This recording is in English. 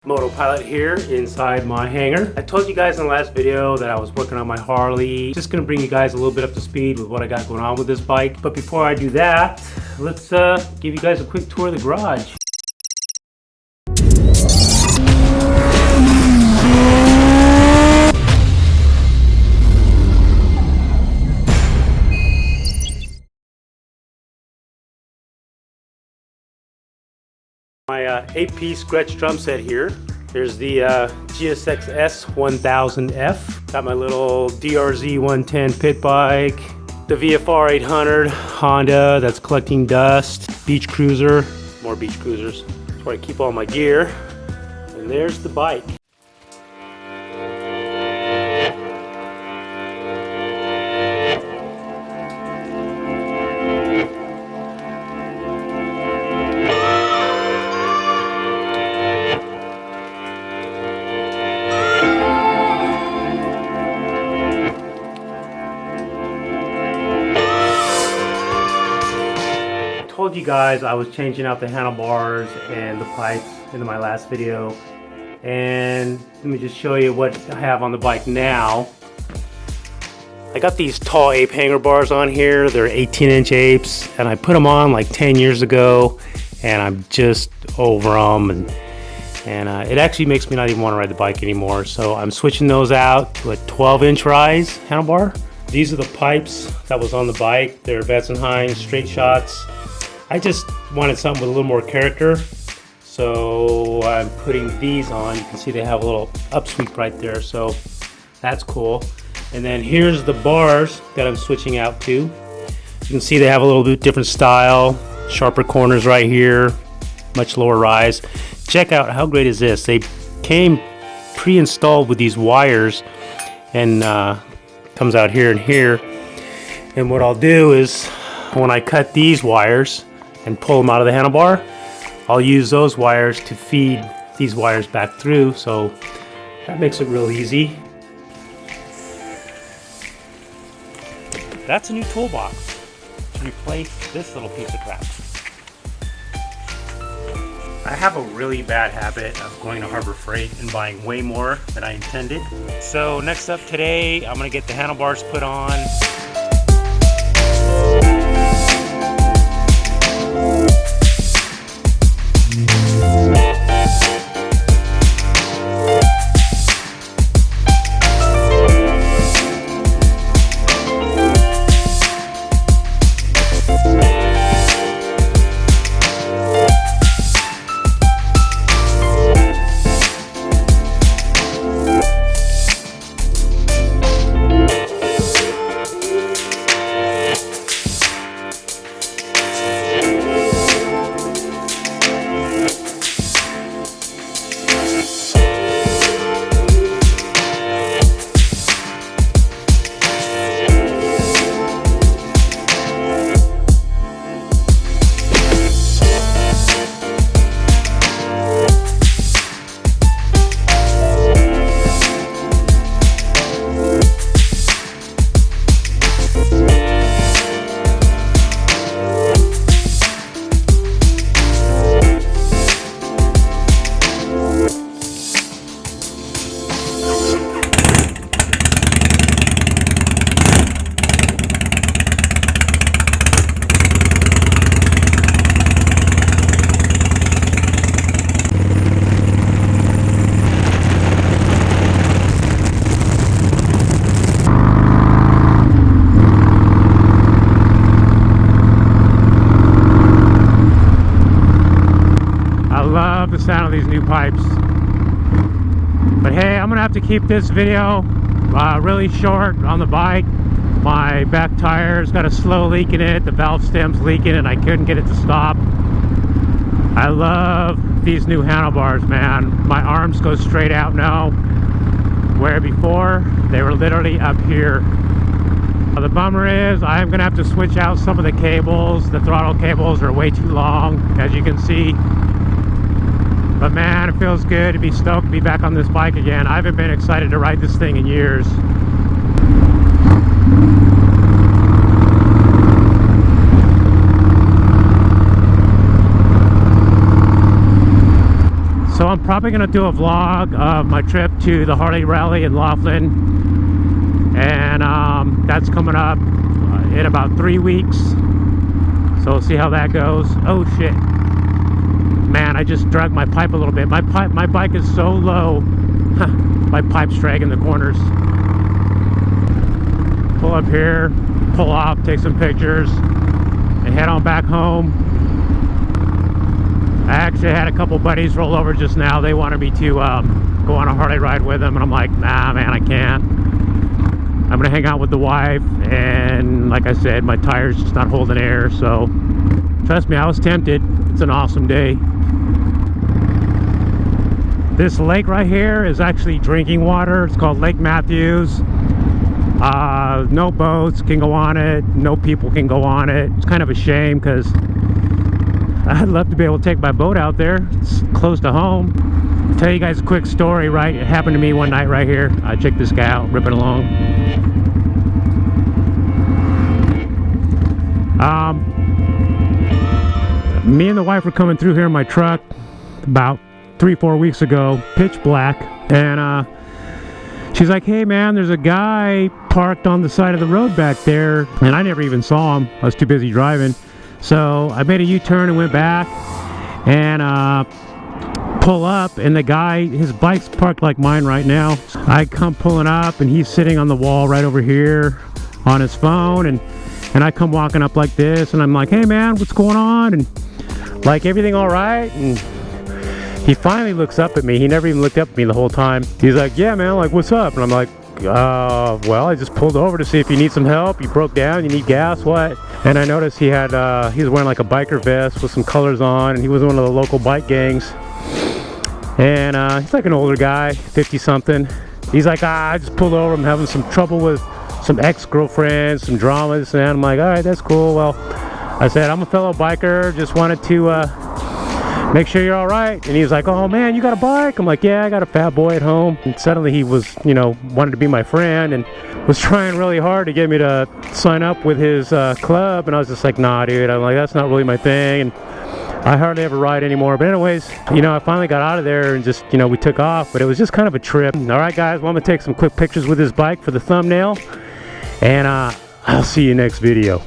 Motopilot here inside my hangar. I told you guys in the last video that I was working on my Harley. Just gonna bring you guys a little bit up to speed with what I got going on with this bike. But before I do that, let's give you guys a quick tour of the garage. My 8-piece Gretsch drum set here. There's the GSX S1000F. Got my little DRZ 110 pit bike. The VFR 800 Honda that's collecting dust. Beach cruiser. More beach cruisers. That's where I keep all my gear. And there's the bike. I told you guys I was changing out the handlebars and the pipes in my last video, and let me just show you what I have on the bike now. I got these tall ape hanger bars on here. They're 18-inch apes, and I put them on like 10 years ago, and I'm just over them, and it actually makes me not even want to ride the bike anymore. So I'm switching those out to a 12-inch rise handlebar. These are the pipes that was on the bike. They're Vance & Hines straight shots. I just wanted something with a little more character, so I'm putting these on. You can see they have a little upsweep right there, so that's cool. And then here's the bars that I'm switching out to. You can see they have a little bit different style, sharper corners right here, much lower rise. Check out how great is this. They came pre-installed with these wires, and comes out here and here. And what I'll do is, when I cut these wires and pull them out of the handlebar, I'll use those wires to feed these wires back through, so that makes it real easy. That's a new toolbox to replace this little piece of crap. I have a really bad habit of going to Harbor Freight and buying way more than I intended. So next up today, I'm gonna get the handlebars put on. The sound of these new pipes. But hey, I'm gonna have to keep this video really short on the bike. My back tire's got a slow leak in it, the valve stem's leaking, and I couldn't get it to stop. I love these new handlebars, man. My arms go straight out now, where before they were literally up here. The bummer is I'm gonna have to switch out some of the cables. The throttle cables are way too long, as you can see. But man, it feels good to be stoked to be back on this bike again. I haven't been excited to ride this thing in years. So I'm probably going to do a vlog of my trip to the Harley Rally in Laughlin, and that's coming up in about 3 weeks, so we'll see how that goes. Oh shit, man, I just dragged my pipe a little bit. My bike is so low. My pipe's dragging the corners. Pull up here, pull off, take some pictures, and head on back home. I actually had a couple buddies roll over just now. They wanted me to go on a Harley ride with them, and I'm like, nah man, I can't. I'm gonna hang out with the wife, and like I said, my tire's just not holding air, so trust me, I was tempted. It's an awesome day. This lake right here is actually drinking water. It's called Lake Matthews. No boats can go on it, no people can go on it. It's kind of a shame because I'd love to be able to take my boat out there. It's close to home. I'll tell you guys a quick story, right? It happened to me one night right here. Check this guy out, ripping along. Me and the wife were coming through here in my truck about 3-4 weeks ago, pitch black, and she's like, hey man, there's a guy parked on the side of the road back there, and I never even saw him. I was too busy driving. So I made a U-turn and went back and pull up, and the guy, his bike's parked like mine right now. I come pulling up and he's sitting on the wall right over here on his phone, and I come walking up like this, and I'm like, hey man, what's going on? And like, everything all right? And he finally looks up at me. He never even looked up at me the whole time. He's like, yeah man, like what's up? And I'm like, well, I just pulled over to see if you need some help. You broke down, you need gas, what? And I noticed he had he was wearing like a biker vest with some colors on, and he was one of the local bike gangs. And he's like an older guy, 50 something. He's like, I just pulled over, I'm having some trouble with some ex-girlfriends, some dramas. And I'm like, all right, that's cool. Well, I said, I'm a fellow biker, just wanted to make sure you're all right. And he's like, oh man, you got a bike? I'm like, yeah, I got a Fat Boy at home. And suddenly he was, you know, wanted to be my friend and was trying really hard to get me to sign up with his club. And I was just like, nah dude, I'm like, that's not really my thing, and I hardly ever ride anymore. But anyways, you know, I finally got out of there and just, you know, we took off. But it was just kind of a trip. All right guys, well, I'm gonna take some quick pictures with this bike for the thumbnail, and I'll see you next video.